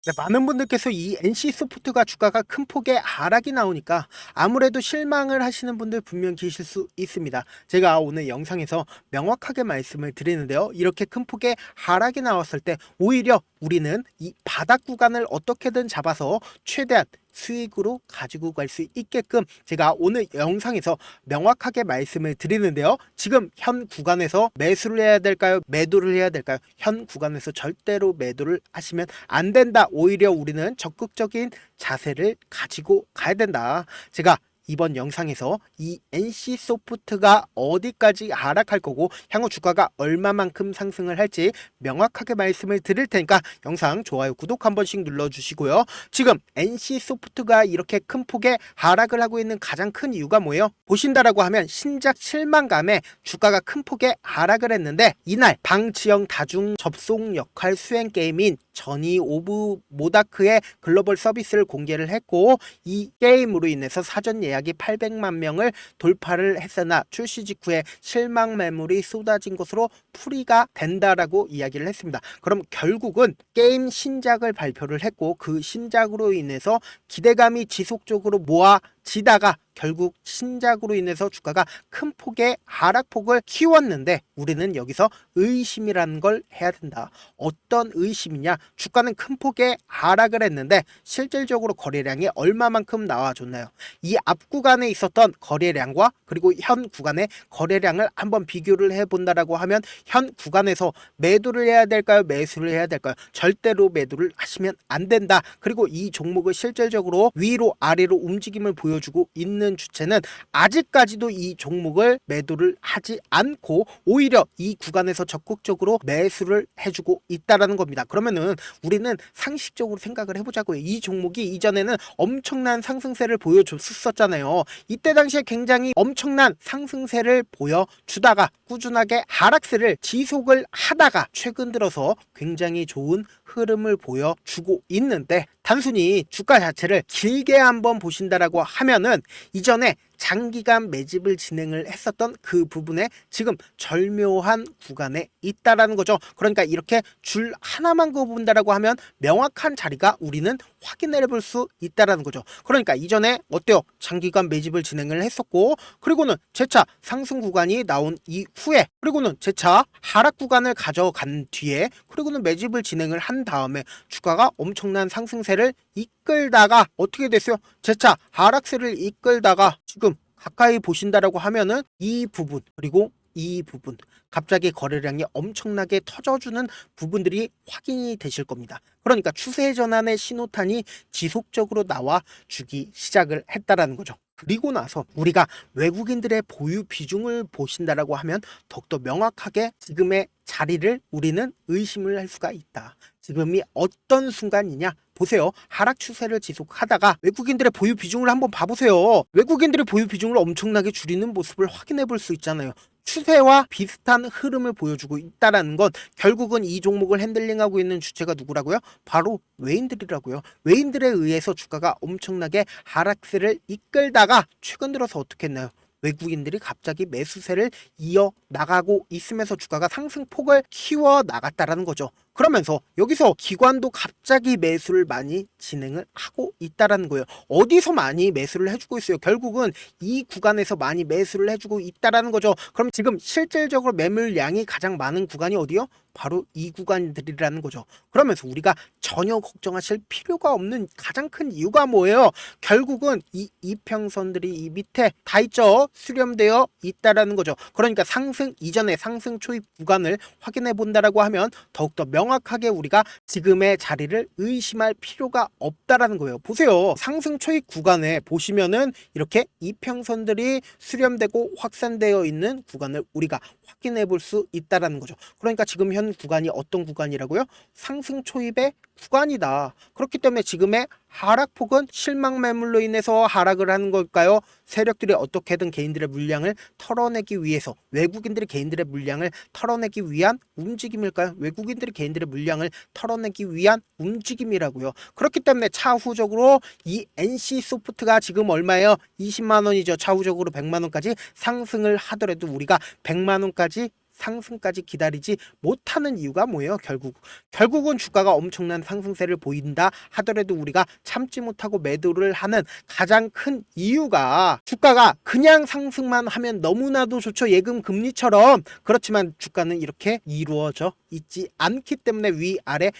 네, 많은 분들께서 이 NC소프트가 주가가 큰 폭의 하락이 나오니까 아무래도 실망을 하시는 분들 분명 계실 수 있습니다. 제가 오늘 영상에서 명확하게 말씀을 드리는데요. 이렇게 큰 폭의 하락이 나왔을 때 오히려 우리는 이 바닥 구간을 어떻게든 잡아서 최대한 수익으로 가지고 갈 수 있게끔 제가 오늘 영상에서 명확하게 말씀을 드리는데요. 지금 현 구간에서 매수를 해야 될까요? 매도를 해야 될까요? 현 구간에서 절대로 매도를 하시면 안 된다. 오히려 우리는 적극적인 자세를 가지고 가야 된다. 제가 이번 영상에서 이 NC소프트가 어디까지 하락할 거고 향후 주가가 얼마만큼 상승을 할지 명확하게 말씀을 드릴 테니까 영상 좋아요 구독 한 번씩 눌러주시고요. 지금 NC소프트가 이렇게 큰 폭의 하락을 하고 있는 가장 큰 이유가 뭐예요? 보신다라고 하면 신작 실망감에 주가가 큰 폭의 하락을 했는데 이날 방치형 다중 접속 역할 수행 게임인 저니 오브 모다크의 글로벌 서비스를 공개를 했고 이 게임으로 인해서 사전 예약이 800만 명을 돌파를 했으나 출시 직후에 실망 매물이 쏟아진 것으로 풀이가 된다라고 이야기를 했습니다. 그럼 결국은 게임 신작을 발표를 했고 그 신작으로 인해서 기대감이 지속적으로 모아지다가 결국 신작으로 인해서 주가가 큰 폭의 하락폭을 키웠는데 우리는 여기서 의심이라는 걸 해야 된다. 어떤 의심이냐? 주가는 큰 폭의 하락을 했는데 실질적으로 거래량이 얼마만큼 나와줬나요? 이 앞 구간에 있었던 거래량과 그리고 현 구간의 거래량을 한번 비교를 해본다라고 하면 현 구간에서 매도를 해야 될까요? 매수를 해야 될까요? 절대로 매도를 하시면 안 된다. 그리고 이 종목을 실질적으로 위로 아래로 움직임을 보여주고 있는 주체는 아직까지도 이 종목을 매도를 하지 않고 오히려 이 구간에서 적극적으로 매수를 해주고 있다라는 겁니다. 그러면은 우리는 상식적으로 생각을 해보자고요. 이 종목이 이전에는 엄청난 상승세를 보여줬었잖아요. 이때 당시에 굉장히 엄청난 상승세를 보여주다가 꾸준하게 하락세를 지속을 하다가 최근 들어서 굉장히 좋은 흐름을 보여주고 있는데 단순히 주가 자체를 길게 한번 보신다라고 하면은 이전에 장기간 매집을 진행을 했었던 그 부분에 지금 절묘한 구간에 있다라는 거죠. 그러니까 이렇게 줄 하나만 그어본다라고 하면 명확한 자리가 우리는 확인해 볼 수 있다라는 거죠. 그러니까 이전에 어때요? 장기간 매집을 진행을 했었고 그리고는 재차 상승 구간이 나온 이후에 그리고는 재차 하락 구간을 가져간 뒤에 그리고는 매집을 진행을 한 다음에 주가가 엄청난 상승세를 이끌다가 어떻게 됐어요? 재차 하락세를 이끌다가 지금 가까이 보신다라고 하면은 이 부분 그리고 이 부분 갑자기 거래량이 엄청나게 터져주는 부분들이 확인이 되실 겁니다. 그러니까 추세 전환의 신호탄이 지속적으로 나와 주기 시작을 했다라는 거죠. 그리고 나서 우리가 외국인들의 보유 비중을 보신다라고 하면 더욱더 명확하게 지금의 자리를 우리는 의심을 할 수가 있다. 지금이 어떤 순간이냐? 보세요. 하락 추세를 지속하다가 외국인들의 보유 비중을 한번 봐보세요. 외국인들의 보유 비중을 엄청나게 줄이는 모습을 확인해 볼 수 있잖아요. 추세와 비슷한 흐름을 보여주고 있다는 건 결국은 이 종목을 핸들링하고 있는 주체가 누구라고요? 바로 외인들이라고요. 외인들에 의해서 주가가 엄청나게 하락세를 이끌다가 최근 들어서 어떻게 했나요? 외국인들이 갑자기 매수세를 이어나가고 있으면서 주가가 상승폭을 키워나갔다라는 거죠. 그러면서 여기서 기관도 갑자기 매수를 많이 진행을 하고 있다라는 거예요. 어디서 많이 매수를 해주고 있어요? 결국은 이 구간에서 많이 매수를 해주고 있다라는 거죠. 그럼 지금 실질적으로 매물량이 가장 많은 구간이 어디요? 바로 이 구간들이라는 거죠. 그러면서 우리가 전혀 걱정하실 필요가 없는 가장 큰 이유가 뭐예요? 결국은 이 이평선들이 이 밑에 다 있죠. 수렴되어 있다라는 거죠. 그러니까 상승 이전의 상승 초입 구간을 확인해 본다라고 하면 더욱더 명확하게 우리가 지금의 자리를 의심할 필요가 없다라는 거예요. 보세요. 상승 초입 구간에 보시면은 이렇게 이평선들이 수렴되고 확산되어 있는 구간을 우리가 확인해 볼 수 있다라는 거죠. 그러니까 지금 현 구간이 어떤 구간이라고요? 상승 초입의 구간이다. 그렇기 때문에 지금의 하락폭은 실망 매물로 인해서 하락을 하는 걸까요? 세력들이 어떻게든 개인들의 물량을 털어내기 위해서 외국인들이 개인들의 물량을 털어내기 위한 움직임일까요? 외국인들이 개인들의 물량을 털어내기 위한 움직임이라고요. 그렇기 때문에 차후적으로 이 NC소프트가 지금 얼마예요? 20만 원이죠. 차후적으로 100만 원까지 상승을 하더라도 우리가 100만 원까지 상승까지 기다리지 못하는 이유가 뭐예요? 결국은 주가가 엄청난 상승세를 보인다 하더라도 우리가 참지 못하고 매도를 하는 가장 큰 이유가 주가가 그냥 상승만 하면 너무나도 좋죠. 예금 금리처럼. 그렇지만 주가는 이렇게 이루어져 있지 않기 때문에 위아래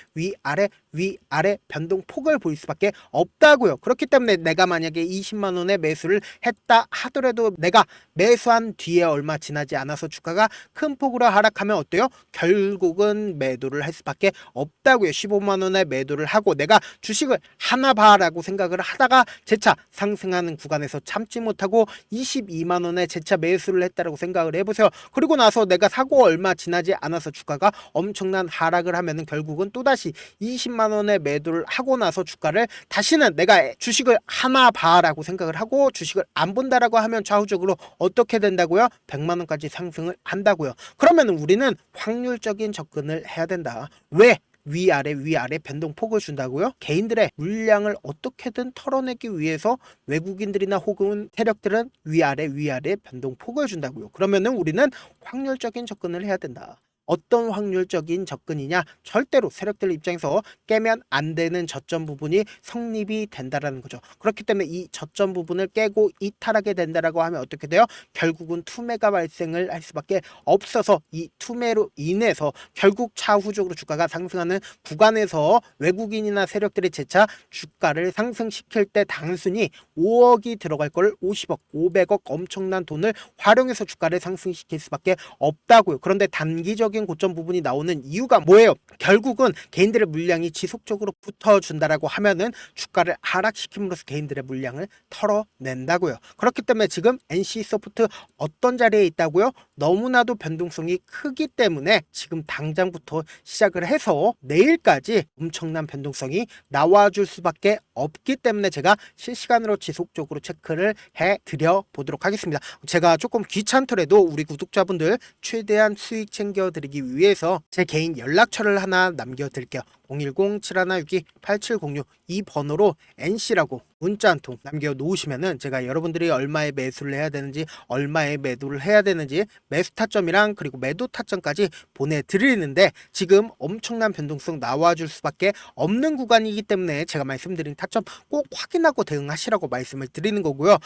변동폭을 보일 수밖에 없다고요. 그렇기 때문에 내가 만약에 20만 원에 매수를 했다 하더라도 내가 매수한 뒤에 얼마 지나지 않아서 주가가 큰 폭으로 하락하면 어때요? 결국은 매도를 할 수밖에 없다고요. 15만 원에 매도를 하고 내가 주식을 하나 봐라고 생각을 하다가 재차 상승하는 구간에서 참지 못하고 22만 원에 재차 매수를 했다라고 생각을 해보세요. 그리고 나서 내가 사고 얼마 지나지 않아서 주가가 엄청난 하락을 하면은 결국은 또다시 20만 원에 매도를 하고 나서 주가를 다시는 내가 주식을 하나 봐라고 생각을 하고 주식을 안 본다라고 하면 좌우적으로 어떻게 된다고요? 100만 원까지 상승을 한다고요. 그러면 우리는 확률적인 접근을 해야 된다. 왜? 위아래 변동폭을 준다고요? 개인들의 물량을 어떻게든 털어내기 위해서 외국인들이나 혹은 세력들은 위아래 변동폭을 준다고요. 그러면은 우리는 확률적인 접근을 해야 된다. 어떤 확률적인 접근이냐? 절대로 세력들 입장에서 깨면 안 되는 저점 부분이 성립이 된다라는 거죠. 그렇기 때문에 이 저점 부분을 깨고 이탈하게 된다라고 하면 어떻게 돼요? 결국은 투매가 발생을 할 수밖에 없어서 이 투매로 인해서 결국 차후적으로 주가가 상승하는 구간에서 외국인이나 세력들이 재차 주가를 상승시킬 때 단순히 5억이 들어갈 걸 50억, 500억 엄청난 돈을 활용해서 주가를 상승시킬 수밖에 없다고요. 그런데 단기적인 고점 부분이 나오는 이유가 뭐예요? 결국은 개인들의 물량이 지속적으로 붙어준다라고 하면은 주가를 하락시킴으로써 개인들의 물량을 털어낸다고요. 그렇기 때문에 지금 NC소프트 어떤 자리에 있다고요? 너무나도 변동성이 크기 때문에 지금 당장부터 시작을 해서 내일까지 엄청난 변동성이 나와줄 수밖에 없기 때문에 제가 실시간으로 지속적으로 체크를 해드려 보도록 하겠습니다. 제가 조금 귀찮더라도 우리 구독자분들 최대한 수익 챙겨드리기 위해서 제 개인 연락처를 하나 남겨드릴게요. 010-7162-8706 이 번호로 NC라고 문자 한 통 남겨놓으시면은 제가 여러분들이 얼마에 매수를 해야 되는지 얼마에 매도를 해야 되는지 매수 타점이랑 그리고 매도 타점까지 보내드리는데 지금 엄청난 변동성 나와줄 수밖에 없는 구간이기 때문에 제가 말씀드린 타점 꼭 확인하고 대응하시라고 말씀을 드리는 거고요.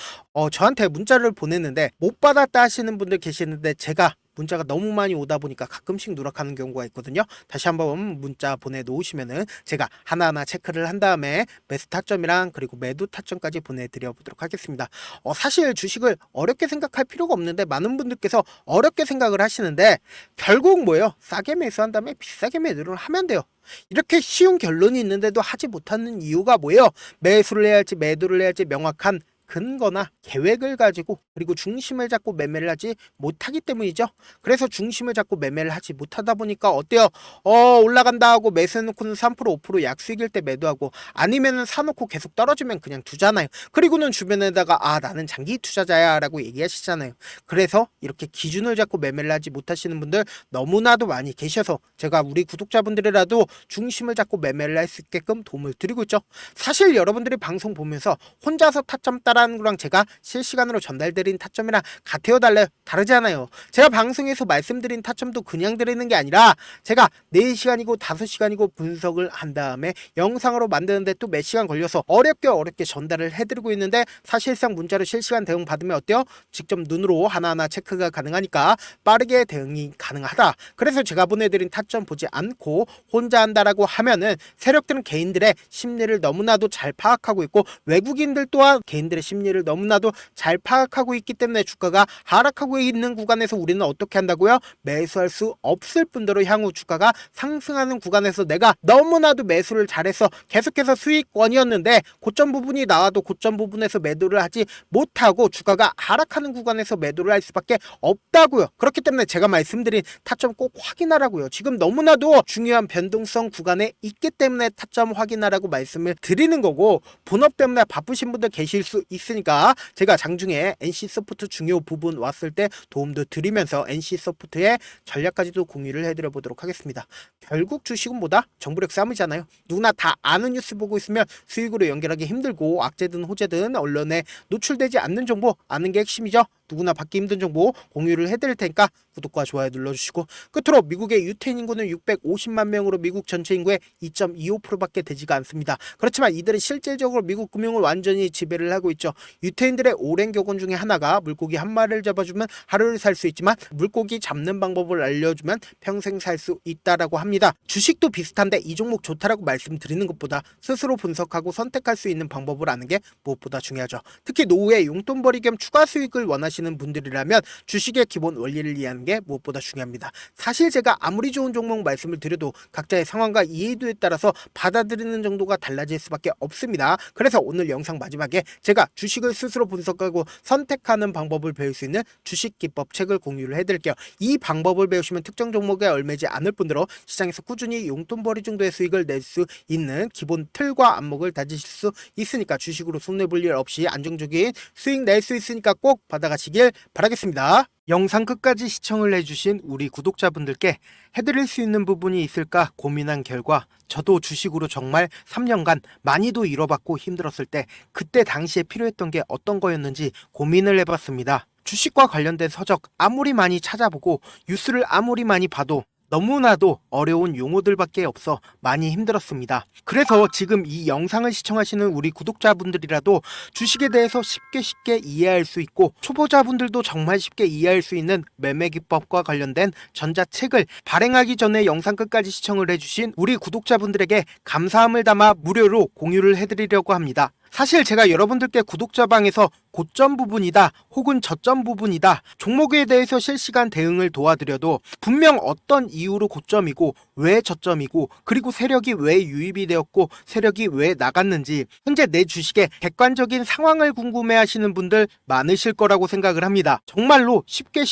저한테 문자를 보냈는데 못 받았다 하시는 분들 계시는데 제가 문자가 너무 많이 오다 보니까 가끔씩 누락하는 경우가 있거든요. 다시 한번 문자 보내놓으시면은 제가 하나하나 체크를 한 다음에 매수 타점이랑 그리고 매도 타점까지 보내드려 보도록 하겠습니다. 사실 주식을 어렵게 생각할 필요가 없는데 많은 분들께서 어렵게 생각을 하시는데 결국 뭐예요? 싸게 매수한 다음에 비싸게 매도를 하면 돼요. 이렇게 쉬운 결론이 있는데도 하지 못하는 이유가 뭐예요? 매수를 해야 할지 매도를 해야 할지 명확한 근거나 계획을 가지고 그리고 중심을 잡고 매매를 하지 못하기 때문이죠. 그래서 중심을 잡고 매매를 하지 못하다 보니까 어때요? 올라간다 하고 매수해놓고는 3% 5% 약수익일 때 매도하고 아니면은 사놓고 계속 떨어지면 그냥 두잖아요. 그리고는 주변에다가 나는 장기 투자자야 라고 얘기하시잖아요. 그래서 이렇게 기준을 잡고 매매를 하지 못하시는 분들 너무나도 많이 계셔서 제가 우리 구독자분들이라도 중심을 잡고 매매를 할 수 있게끔 도움을 드리고 있죠. 사실 여러분들이 방송 보면서 혼자서 타점 따라하는 거랑 제가 실시간으로 전달드린 타점이랑 같아요 달라요? 다르잖아요. 제가 방송에서 말씀드린 타점도 그냥 드리는 게 아니라 제가 4시간이고 5시간이고 분석을 한 다음에 영상으로 만드는데 또 몇 시간 걸려서 어렵게 전달을 해드리고 있는데 사실상 문자로 실시간 대응 받으면 어때요? 직접 눈으로 하나하나 체크가 가능하니까 빠르게 대응이 가능하다. 그래서 제가 보내드린 타점 보지 않고 혼자 한다라고 하면은 세력들은 개인들의 심리를 너무나도 잘 파악하고 있고 외국인들 또한 개인들의 심리를 너무나도 잘 파악하고 있기 때문에 주가가 하락하고 있는 구간에서 우리는 어떻게 한다고요? 매수할 수 없을 뿐더러 향후 주가가 상승하는 구간에서 내가 너무나도 매수를 잘해서 계속해서 수익권이었는데 고점 부분이 나와도 고점 부분에서 매도를 하지 못하고 주가가 하락하는 구간에서 매도를 할 수밖에 없다고요. 그렇기 때문에 제가 말씀드린 타점 꼭 확인하라고요. 지금 너무나도 중요한 변동성 구간에 있기 때문에 타점 확인하라고 말씀을 드리는 거고 본업 때문에 바쁘신 분들 계실 수 있으니까 제가 장중에 NC소프트 중요 부분 왔을 때 도움도 드리면서 NC소프트의 전략까지도 공유를 해드려 보도록 하겠습니다. 결국 주식은 뭐다? 정보력 싸움이잖아요. 누구나 다 아는 뉴스 보고 있으면 수익으로 연결하기 힘들고 악재든 호재든 언론에 노출되지 않는 정보 아는 게 핵심이죠. 누구나 받기 힘든 정보 공유를 해드릴 테니까 구독과 좋아요 눌러주시고, 끝으로 미국의 유태인 인구는 650만 명으로 미국 전체 인구의 2.25%밖에 되지가 않습니다. 그렇지만 이들은 실질적으로 미국 금융을 완전히 지배를 하고 있죠. 유태인들의 오랜 격언 중에 하나가 물고기 한 마리를 잡아주면 하루를 살 수 있지만 물고기 잡는 방법을 알려주면 평생 살 수 있다라고 합니다. 주식도 비슷한데 이 종목 좋다라고 말씀드리는 것보다 스스로 분석하고 선택할 수 있는 방법을 아는 게 무엇보다 중요하죠. 특히 노후에 용돈벌이 겸 추가 수익을 원하시는 분들이라면 주식의 기본 원리를 이해하는 게 무엇보다 중요합니다. 사실 제가 아무리 좋은 종목 말씀을 드려도 각자의 상황과 이해도에 따라서 받아들이는 정도가 달라질 수밖에 없습니다. 그래서 오늘 영상 마지막에 제가 주식을 스스로 분석하고 선택하는 방법을 배울 수 있는 주식 기법 책을 공유를 해드릴게요. 이 방법을 배우시면 특정 종목에 얽매지 않을 뿐더러 시장에서 꾸준히 용돈벌이 정도의 수익을 낼 수 있는 기본 틀과 안목을 다지실 수 있으니까 주식으로 손해볼 일 없이 안정적인 수익 낼 수 있으니까 꼭 받아가시길 바라겠습니다. 영상 끝까지 시청을 해주신 우리 구독자분들께 해드릴 수 있는 부분이 있을까 고민한 결과 저도 주식으로 정말 3년간 많이도 잃어봤고 힘들었을 때 그때 당시에 필요했던 게 어떤 거였는지 고민을 해봤습니다. 주식과 관련된 서적 아무리 많이 찾아보고 뉴스를 아무리 많이 봐도 너무나도 어려운 용어들밖에 없어 많이 힘들었습니다. 그래서 지금 이 영상을 시청하시는 우리 구독자분들이라도 주식에 대해서 쉽게 이해할 수 있고 초보자분들도 정말 쉽게 이해할 수 있는 매매 기법과 관련된 전자책을 발행하기 전에 영상 끝까지 시청을 해주신 우리 구독자분들에게 감사함을 담아 무료로 공유를 해드리려고 합니다. 사실 제가 여러분들께 구독자방에서 고점 부분이다 혹은 저점 부분이다 종목에 대해서 실시간 대응을 도와드려도 분명 어떤 이유로 고점이고 왜 저점이고 그리고 세력이 왜 유입이 되었고 세력이 왜 나갔는지 현재 내 주식의 객관적인 상황을 궁금해 하시는 분들 많으실 거라고 생각을 합니다. 정말로 쉽게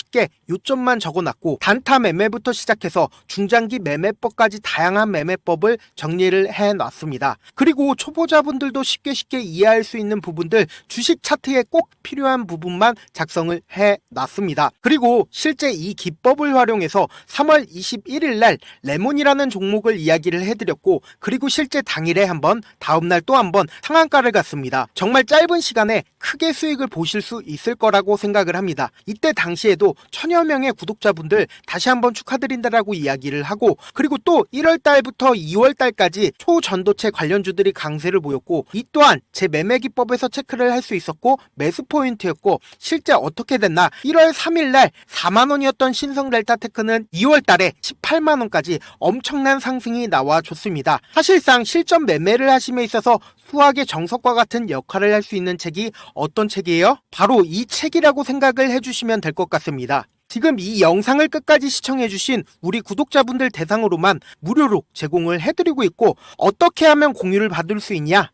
요점만 적어놨고 단타 매매부터 시작해서 중장기 매매법까지 다양한 매매법을 정리를 해놨습니다. 그리고 초보자분들도 쉽게 이해할 수 있는 부분들 주식 차트에 꼭 필요한 부분만 작성을 해놨습니다. 그리고 실제 이 기법을 활용해서 3월 21일 날 레몬이라는 종목을 이야기를 해드렸고 그리고 실제 당일에 한번 다음날 또 한번 상한가를 갔습니다. 정말 짧은 시간에 크게 수익을 보실 수 있을 거라고 생각을 합니다. 이때 당시에도 1000여 명의 구독자분들 다시 한번 축하드린다라고 이야기를 하고 그리고 또 1월 달부터 2월 달까지 초전도체 관련주들이 강세를 보였고 이 또한 제 매매 기법에서 체크를 할 수 있었고 매수 포인트였고 실제 어떻게 됐나 1월 3일 날 4만원이었던 신성 델타테크는 2월 달에 18만원까지 엄청난 상승이 나와줬습니다. 사실상 실전 매매를 하심에 있어서 수학의 정석과 같은 역할을 할 수 있는 책이 어떤 책이에요? 바로 이 책이라고 생각을 해주시면 될 것 같습니다. 지금 이 영상을 끝까지 시청해주신 우리 구독자분들 대상으로만 무료로 제공을 해드리고 있고 어떻게 하면 공유를 받을 수 있냐?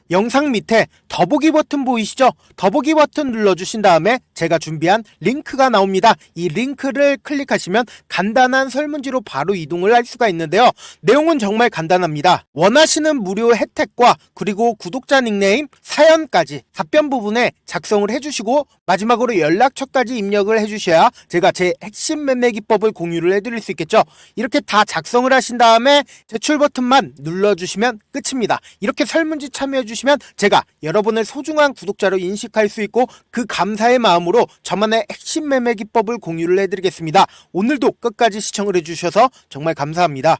영상 밑에 더보기 버튼 보이시죠? 더보기 버튼 눌러주신 다음에 제가 준비한 링크가 나옵니다. 이 링크를 클릭하시면 간단한 설문지로 바로 이동을 할 수가 있는데요. 내용은 정말 간단합니다. 원하시는 무료 혜택과 그리고 구독자 닉네임, 사연까지 답변 부분에 작성을 해주시고 마지막으로 연락처까지 입력을 해주셔야 제가 제 핵심 매매 기법을 공유를 해드릴 수 있겠죠. 이렇게 다 작성을 하신 다음에 제출 버튼만 눌러주시면 끝입니다. 이렇게 설문지 참여해주시면 제가 여러분을 소중한 구독자로 인식할 수 있고 그 감사의 마음으로 저만의 핵심 매매 기법을 공유를 해드리겠습니다. 오늘도 끝까지 시청을 해주셔서 정말 감사합니다.